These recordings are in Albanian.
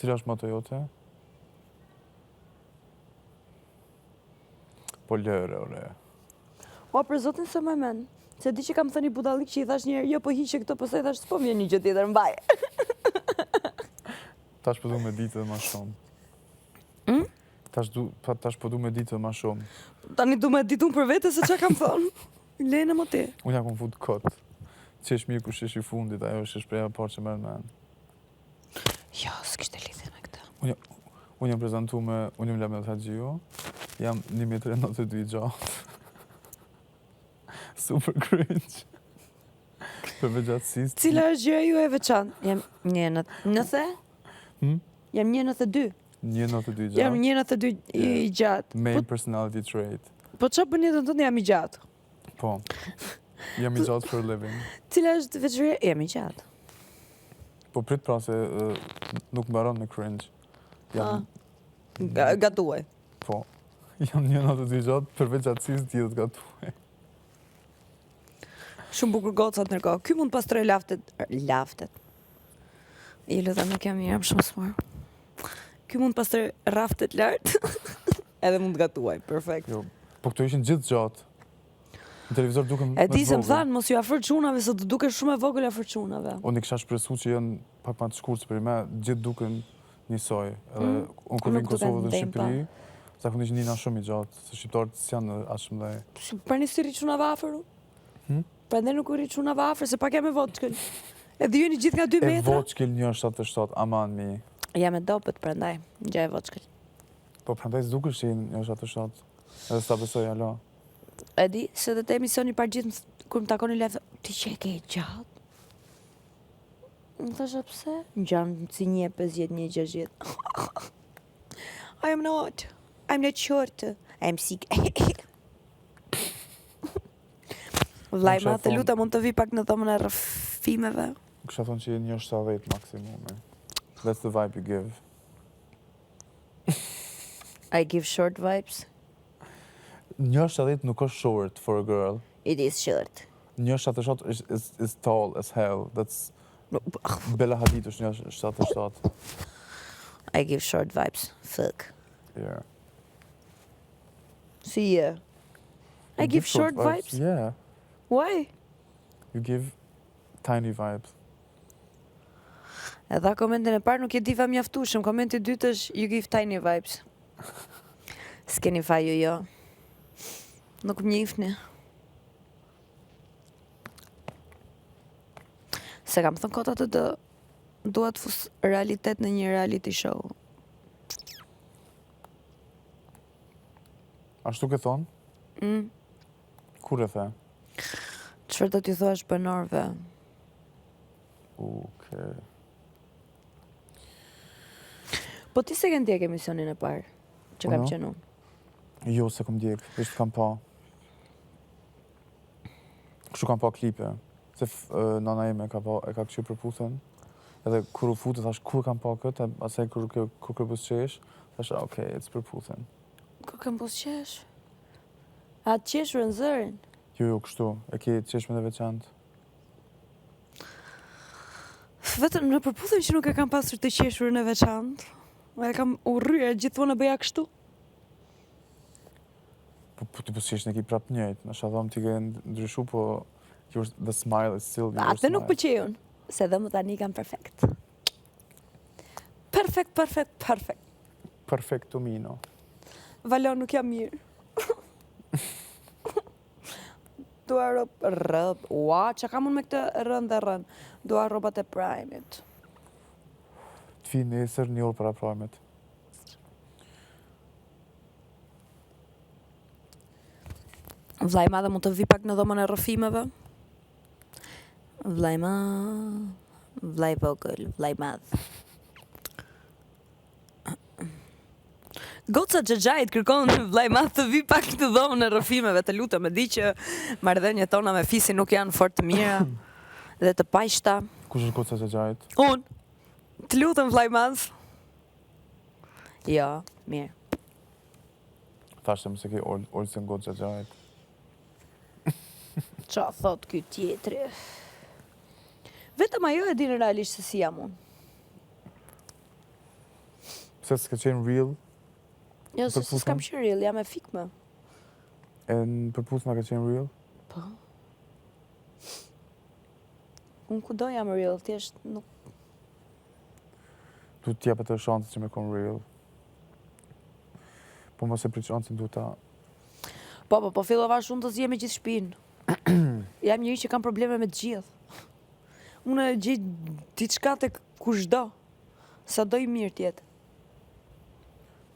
Cila është moto jote? Po lëre, ore. O, për zotin se më men. Se di që kam thënë i budallik që i thash njerë, jo, po hiqe këto, pëse i thash, s'po vjen një gjë tjetër, mbaj. Tash po du me ditë dhe ma shumë. Tash po du me ditë dhe ma shumë. Tani du me ditë unë për vete se që kam thënë. Lene më ti. Unë ja kom fut kot. Që është mirë kush është i fundit, ajo është shpreja parë që merë me në. Jo, s'kishte lidhje me këta. Unë jam prezentu me, unë jam Lamel Haxhiu, jam 1,92 m gjatë. Super cringe. Për veçatësisë. Cila është gjëja ju e veçantë? Jam 1,90. Jam 1,92. 1,92 gjatë. Jam 1,92 i gjatë. Main personality trait. Po që për jetën tënde jam i gjatë? Po. Jam i gjatë for a living. Cila është veçëria? Jam i gjatë. Po prit pra se nuk mbaron me cringe. Gatuaj. Po. Jam 1,92 gjatë, për veçatësisë tjetët gatuaj. Shumë bukur gocat nërko. Ky mund pastroj laftet. I lutem nuk jam mirë, jam shumë smar. Ky mund pastroj raftet lartë. Edhe mund gatuaj, perfekt. Jo, po këto ishin gjithë gjatë. Në televizor duken e di se më thanë, mos ju afër çunave, se të duken shumë e vogël afër çunave. Unë i kisha shpresu që janë pak më të shkurtër për me, gjithë duken njësoj. Edhe unë kur vinë Kosovë dhe Shqipëri, zakonisht nina shumë i gjatë, se shqiptarët s'janë aq shumë dhe. Pra nisi ri çunave afër? Prandaj nuk u ri çunave afër, se pak jam e voçkël. Edhe jeni gjithë nga 2 metra. E voçkël 1,77, aman mi. Jam e dobët prandaj, gjë e voçkël. Po prandaj s'dukesh që 1,77. Edhe sa besoj alo. E di, se dhe të emisioni par gjithë, kur më takoni lefë, ti që e ke gjatë? Më thasha pse? Në gjanë si 1,50, 1,60. I am not. I'm not short. I'm sick. Vlaj ma, të luta mund të vi pak në thomën e rëfimeve. Kësha thonë që 1,70 maksimumi. That's the vibe you give. I give short vibes. 1,70 nuk është short for a girl. It is short. 1,77 is tall as hell. That's Bella Hadid është 1,77. I give short vibes. Fuck. Yeah. Si yeah. I give short vibes? Yeah. Why? You give tiny vibes. Edha komentin e parë nuk je diva mjaftueshëm. Komenti i dytë është you give tiny vibes. S'keni faju jo. Nuk më njihni. Se kam thënë kota të dua të fus realitet në një reality show. Ashtu ke thonë? Kur e the? Çfarë do t'i thuash banorëve? Okay. Po ti se ke ndjek emisionin e parë që kam qenë unë? Jo, se kom ndjek, ishtë kam pa. Kështu kam pa klipe, se nana ime e ka kështu përputhen, edhe kur u futë, thash, kur kam pa këtë, asaj kur kërbus qesh, thash, okay, it's përputhen. Kur kërbus qesh? A të qeshur në zërin? Jo, kështu, e ke qeshme dhe veçantë. Vetëm në përputhen që nuk e kam pasur të qeshur në veçantë. E kam urryer gjithmonë e bëja kështu. Po ti po qesh në ki prap njëjtë, në shadhom ti ke ndryshu, po the smile is still your smile. Atë nuk pëlqejun, se dhe më tani kam perfekt. Perfekt. Perfektumino. Valon nuk jam mirë. Dua rëb. Ua, që kam unë me këtë rën dhe rën. Dua robat e Prime-it. Të fi nesër një orë para Prime-it. Vllai madhe mund të vi pak në dhomën e rrëfimeve. Vllai ma, vllai vogël, vllai madh. Goca Xhaxhait kërkon vllai madh të vi pak në dhomën e rrëfimeve, të lutem, e di që marrëdhëniet tona me fisin nuk janë fort të mira dhe të paqshta. Kush është Goca Xhaxhait? Unë. Të lutem vllai madh. Jo, mirë. Thashtë më se ke Olsen Goca Xhaxhait. Qa thot ky tjetri? Vetëm ajo e di në realisht se si jam unë. Pse s'ka qenë real? Jo, se s'kam qenë real, jam e fikme. E në përpusma ka qenë real? Po. Unë kudo jam real, thjesht nuk... Du t'jep atë shansë që me kon real. Po mos e prit shansën du ta... Po fillova shumë të zje me gjithë shpinë. Jam njëri që kam probleme me të gjithë. Unë e gjej diçka tek kushdo. Sa do i mirë tjetë.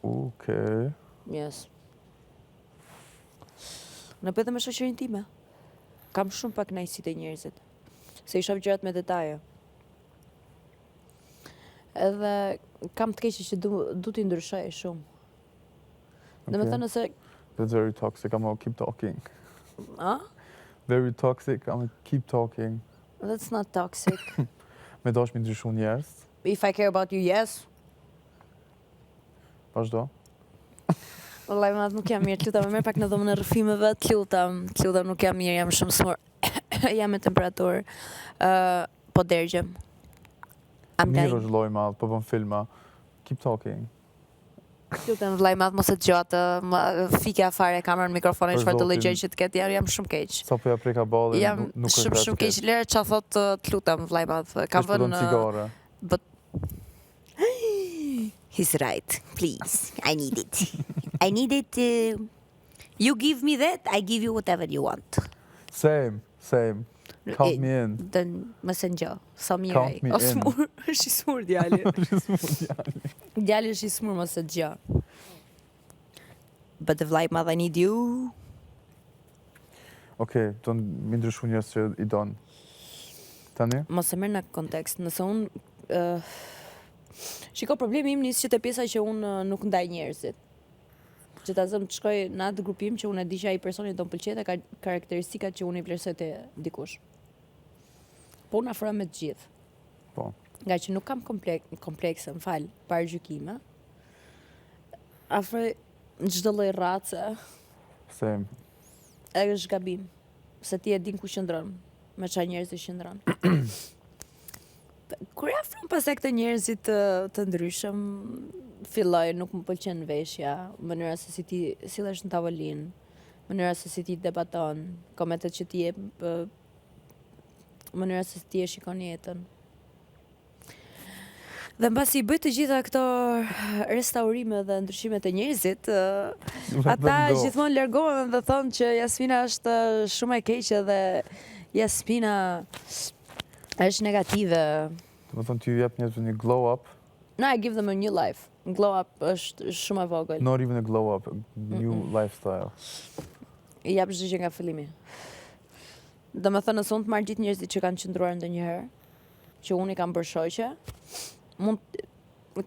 Okej. Yes. Në pëtë me shoqërinë time. Kam shumë pak kënaqësi te njerëzit. Se i shoh gjërat me detaje. Edhe kam të keqe që du t'i ndryshoj shumë. Dhe me thënë se... That's very toxic, I'm gonna keep talking. A? Very toxic, I'm gonna keep talking. That's not toxic. Me dash me ndryshu njerëz. If I care about you, yes. Vazhdo. Wallahi ma nuk jam mirë, të lutem, merr pak në dhomën e rrëfimeve, të lutem nuk jam mirë, jam shumë smur. Jam me temperaturë. Po dergjem. Mirë është lloj madh, po bën filma. Keep talking. Të lutem vllai madh mos e dëgjote, fikja fare kamerën, mikrofonin, çfarë do gjë që të ketë, jam shumë keq. Sa po ja preka ballin, Jam nuk është shumë keq. Lere ç'a thot të lutem vllai madh. Kam vënë cigare. But he's right. Please, I need it. I need it. You give me that, I give you whatever you want. Same. Count me in. Dën më se ngjo. Sa mirë. Count me O in. smur, është i smur djali. Djali është i smur mos e dëgjo. But the vllai madh, I need you. Okej, do më ndryshu njerëz që i don. Tani? Mos e merr në kontekst. Nëse unë shiko, problemi im nis që te pjesa që unë nuk ndaj njerëzit. Që ta zëm të shkoj në atë grupim që unë e di që ai personi do më pëlqejë dhe ka karakteristikat që unë i vlerësoj te dikush. Po unë afrohem me të gjithë. Po. Nga që nuk kam komplekse, më fal, parajgjykime. Afroj çdo lloj race. Same. Është gabim. Se ti e din ku qëndron, me çfarë njerëz qëndron. Kur ja afron pas këto njerëzit të ndryshëm, filloj nuk më pëlqen veshja, mënyra se si ti sillesh në tavolinë, mënyra se si ti debaton, komentet që ti jep, mënyra se si ti e shikon jetën. Dhe mbasi i bëj të gjitha këto restaurime dhe ndryshimet e njerëzit, ata gjithmonë largohen dhe thonë që Jasmina është shumë e keqe dhe Jasmina është negative. Do të thonë ty jep njerëzve një glow up. No, I give them a new life. Glow up është shumë e vogël. Not even a glow up, new lifestyle. I jap çdo gjë nga fillimi. Domethënë, nëse unë të marr gjithë njerëzit që kanë qëndruar ndonjëherë, që unë i kam bërë shoqe,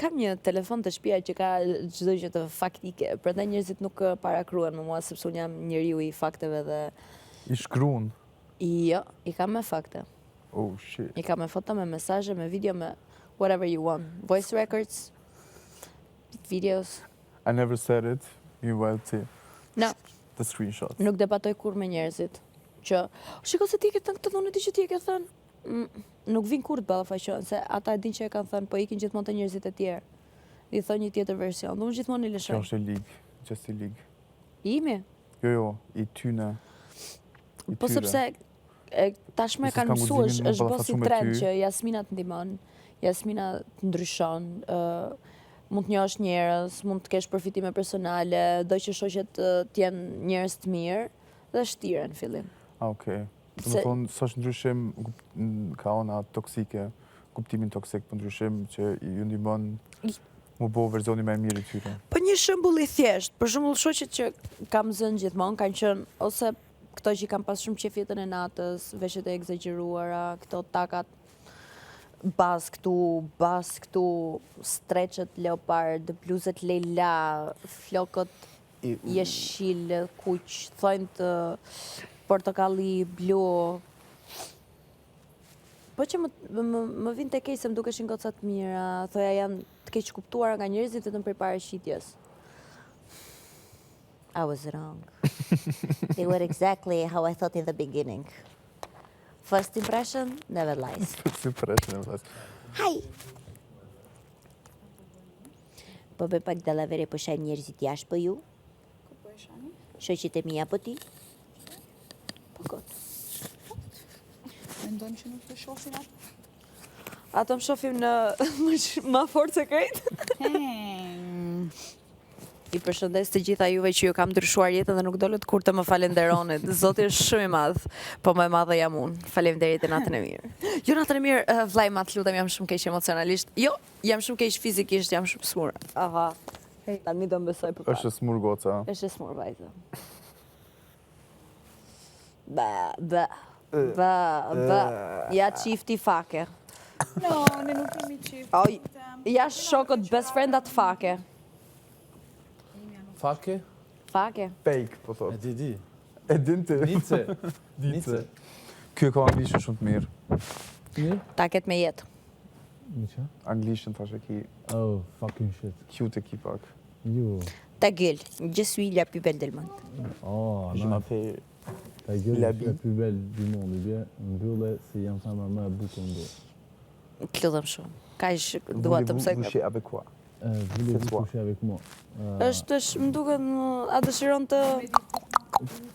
kam një telefon të shtëpia që ka çdo gjë të faktike, prandaj njerëzit nuk parakruen me mua sepse unë jam njeriu i fakteve dhe I shkruan. jo, i kam me fakte. Oh shit. I kam me foto, me mesazhe, me video, me whatever you want. Voice records, videos. I never said it. Meanwhile, ti. No, The screenshot. nuk debatoj kur me njerëzit. Që, shiko se ti ke thënë këtë dhunë ti që ti e ke thënë. Nuk vin kur të ballafaqohen, se ata e din që e kanë thënë, po ikin gjithmonë te njerëzit e tjerë. I thonë një tjetër version. Unë gjithmonë i Kjo lëshoj. është e lig. Just i lig. Imi. Jo, i tyne. Po sepse tashmë e Se kanë s'kan mësuar, guximin me është bosi ballafaqu me trend ty. që Jasmina të ndihmon, Jasmina të ndryshon, mund të njohësh njerëz, mund të kesh përfitime personale, do që shoqet të jenë njerëz të mirë dhe shtire në fillim. Okej. Do Se- të thonë, s'është ndryshim ka ona toksike, kuptimin toksik, po ndryshim që ju ndihmon mu bo verzioni më i mirë i tyre. Po një shembull i thjesht, për shembull shoqet që kam zënë gjithmonë kanë qenë ose këto që kanë pas shumë qef jetën e natës, veshjet e egzageruara, këto takat bas këtu, streçet leopard, bluzet lejla, flokët jeshil, kuq, thojnë të portokalli, blu. Po që më vin të keq se më dukeshin goca të mira, thoja janë të keq kuptuara nga njerëzit vetëm për paraqitjes. I was wrong. They were exactly how I thought in the beginning. First impression never lies. Si preshin e vlas. Hi! Po bëj pak dallavere, po shaj njerëzit jashtë, po ju? Ku po e shani? Shoqet e mia, po ti? Po kot. Mendon që nuk të shohin atë? Ato më shofim në ma fort se krejt. I përshëndes të gjitha juve që ju kam ndryshuar jetën dhe nuk dolët kur të më falenderonit. Zoti është shumë i madh, po më e madhe jam unë. Faleminderit e natën e mirë. Jo natën e mirë, vllai mat, lutem, jam shumë keq emocionalisht. Jo, jam shumë keq fizikisht, jam shumë smur. Aha. Tani do më besoj për Është smur goca. Është smur vajza. Ba. Ja çifti fake. No, ne nuk kemi qift. Oj, ja shokët best friendat fake. Fake? Fake. Fake, po E thot. di. E din ti. Nice. Nice. Ky ka anglisht shumë të mirë. Mirë? Ta ketë me jetë. Nice. Anglishtën thashë ki Oh, fucking shit. cute ki pak. Jo. Ta gueule, je suis la plus belle del monde. Oh, Je non. m'appelle Ta gueule, La je suis la bille. plus belle du monde. Bien, mbylle si jam sa më e bukur në botë. Të lutem shumë. Kaq dua të mësoj. Voulez-vous coucher avec quoi? Voulez-vous toi. coucher avec moi? Është më duket a dëshiron të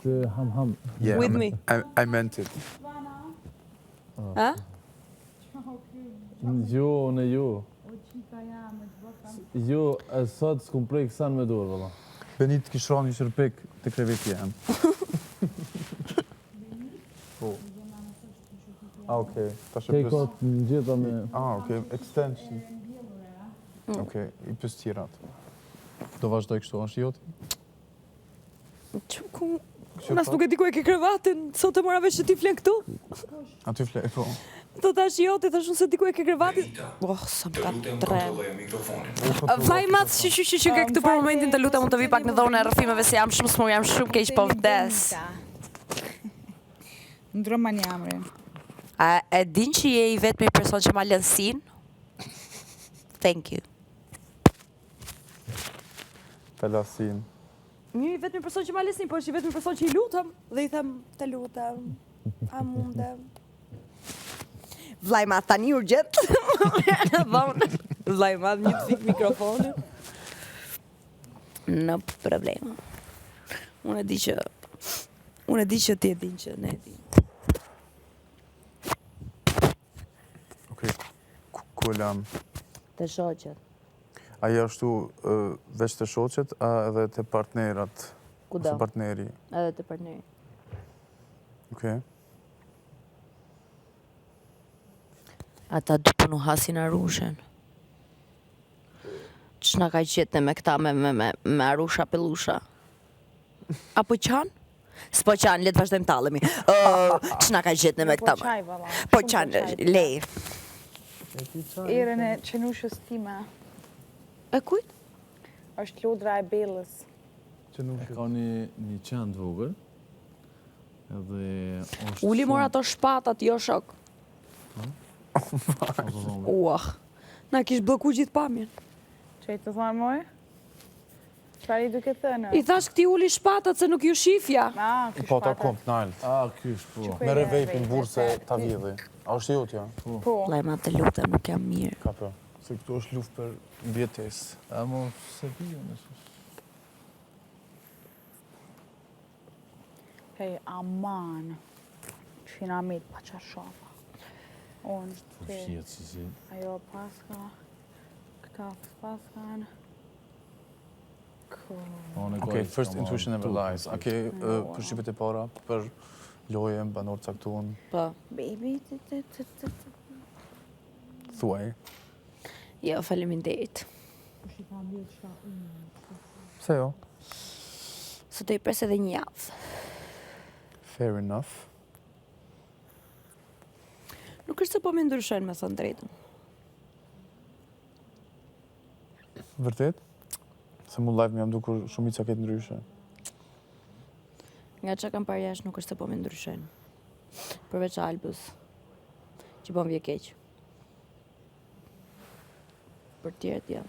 Të ham. Yeah, With me. I meant it. ha? Jo, në jo. Jo, sot s'kum prej kësan me dorë, valla. Benit kishron një shërpik të krevetja jam. Po. Ah, okej. Tash e Ke plus. kot në gjitha me... Ah, okej. Extension. Okej, i plus tjerat. Do vazhdoj kështu, është joti? Unë as nuk e di ku e ke krevatin, sot e mora vesh që ti flen këtu. Aty flej, po. Do tash joti, thash unë se di ku e ke krevatin. Oh, sa më ka trem. Vllai mat, që ke këtu për momentin, të lutem, mund të vi pak në dhonën e rrëfimeve se jam shumë smur, jam shumë keq po vdes. Ndroman jamre. A e din që je i vetmi person që ma lën sin? Thank you. Pelasin. Një i vetmi person që ma lën sin, po është i vetmi person që i lutem dhe i them të lutem. A mundem? Vllai mat tani urgjent. Vllai mat një të fik mikrofonin. No problem. Unë e di që ti e din që ne e din. Okej. Ku lam? Të shoqet. Aja ashtu veç të shoqet, a edhe të partnerat? Kudo. Ose partneri? Edhe të partneri. Okej. Ata dy punu hasin Arushen. Ç'na ka qetë me këta me Arusha Pellusha? Apo qanë? S'po qanë, le të vazhdojmë tallemi. Ç'na ka qetë me këta? Qaj, valla. Po qanë, lej. Erën e qenushës time. E kujt? Është lodra e Bellës. Që nuk E ka një qenë të vogël. Edhe është... Uli mor ato shpatat, jo shok. Uah. Na kish blloku gjithë pamjen. Që i të thonë moj? Çfarë i duke thënë? I thash këti uli shpatat se nuk ju shifja. Ky po ta shpatat. kom të nalt. Ky është, po. Me revejpin burë se ta vjedhi. A është jotja? Po. Lajma të lutem, nuk jam mirë. Ka për. Se këtu është luft për mbjetes. A mo, se piju nësë. Hej, aman. Që na mit pa qarshofa. Unë, ti, Shjetë si si. ajo paska, këta paskan. Cool. Okej, first intuition never lies. A ke përshqipet e para për loje, banor caktuan, Po. Baby, thuaj. Jo, faleminderit. Pse jo? Se të i pres edhe një javë. Fair enough. Nuk është se po me ndryshojnë, me thënë drejtën. Vërtet? Se mu live më jam dukur shumica ketë ndryshe. Nga që kam parë jashtë, nuk është se po me ndryshojnë. Përveç Albës, që po më vje keq. Për tjerët, ja.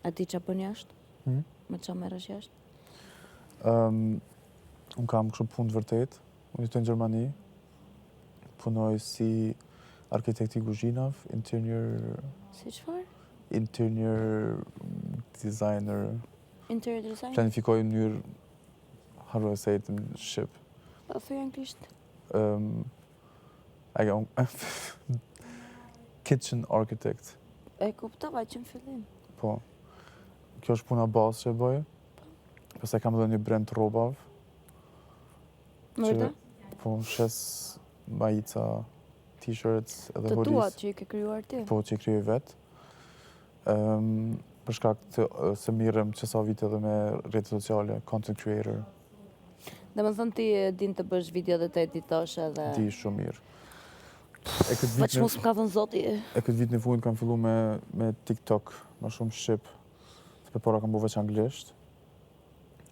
A ti që pën jashtë? Hmm? Me që merresh jashtë? Unë kam kështu punë të vërtet. Unë jetoj në Gjermani. Punoj si arkitekt i kuzhinave, Si çfarë? interior designer. Interior design? Planifikoj në mënyrë harroj se në shqip. Po thuaj anglisht. Kitchen architect. E kuptova që në fillim. Po. Kjo është puna bazë që e bëj. Pastaj kam edhe një brand të rrobave. Mërda? Po, shes majica, t-shirts, edhe Të hoodies. tuat që i ke krijuar ti. Po, që i kryoj vetë. Për shkak se mirëm që sa vite edhe me rrjetet sociale, content creator, Dhe më thënë ti din të bësh video dhe të editosh edhe... di shumë mirë. Veç mos më ka thënë zoti. Këtë vit në fund kam fillu me TikTok, më shumë shqip. Se para kam bu veç anglisht.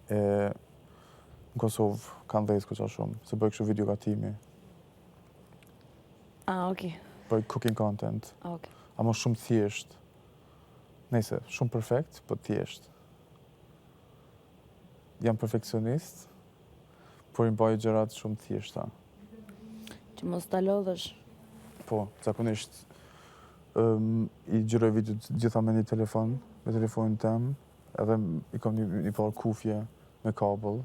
Në Kosovë kanë dhejtë këqa shumë, se bëj kështu video gatimi. Okej. Bëj cooking content, Okej. ama shumë thjesht. Nëjse, shumë perfekt, po thjesht. Jam perfekcionist, por i bëj gjërat shumë thjeshta. Që mos ta lodhësh. Po, zakonisht i gjyroj videot gjitha me një telefon, me telefonin tem, edhe i kam një par kufje me kabel,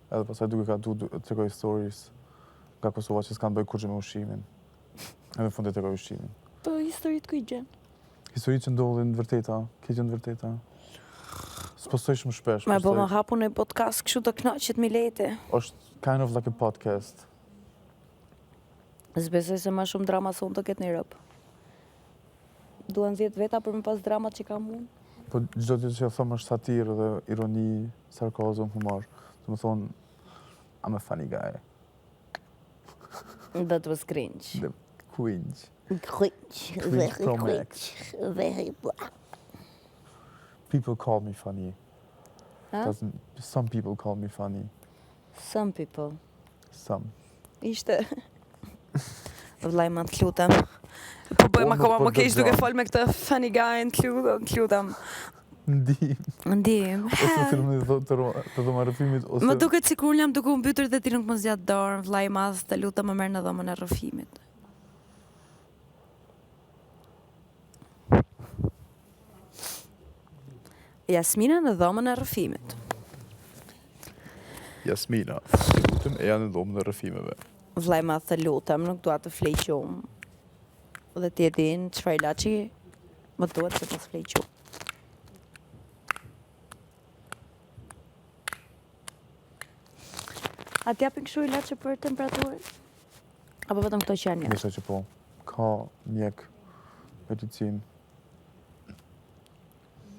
edhe pastaj duke ka të tregoj stories nga Kosova që s'kan bëj kurrë me ushqimin. Edhe në fund e tregoj ushqimin. Po historit ku i gjen? Histori që ndodhin të vërteta, ke gjën të vërteta. S'postoj shumë shpesh. Me po postoj- më hapu në podcast kështu të knaqet mi lete. Është kind of like a podcast. Zbesoj se ma shumë drama se unë të ketë një rëpë. Duan 10 veta për më pas dramat që kam unë. Po çdo gjë që them është satirë dhe ironi, sarkazëm, humor. Do të thonë, I'm a funny guy. That was cringe. The cringe. Cringe. Cringe Pro Max. Very People call me funny. Ha? Some people call me funny. Some people. Some. Ishte. Vllai ma të lutem. Po bëjmë Unë nuk akoma po më keq duke dëgjon. fol me këtë funny guy të lutem. Ndim. Ndim. Ose filmi të dhoma rrëfimit, ose... Më duket sikur jam duke u mbytur dhe ti nuk më zgjat dorën, vllai i madh, të lutem më merr në dhomën e rrëfimit. Jasmina në dhomën e rrëfimit. Jasmina, të lutem, e janë në dhomën e rrëfimeve. Vllai i madh, të lutem, nuk dua të flej qumë. Dhe ti e din çfarë ilaçi më duhet që të flej qumë. A t'japin kështu ilaçe për temperaturën? Apo vetëm këto që janë jashtë? Nisa që po, ka mjek, medicinë,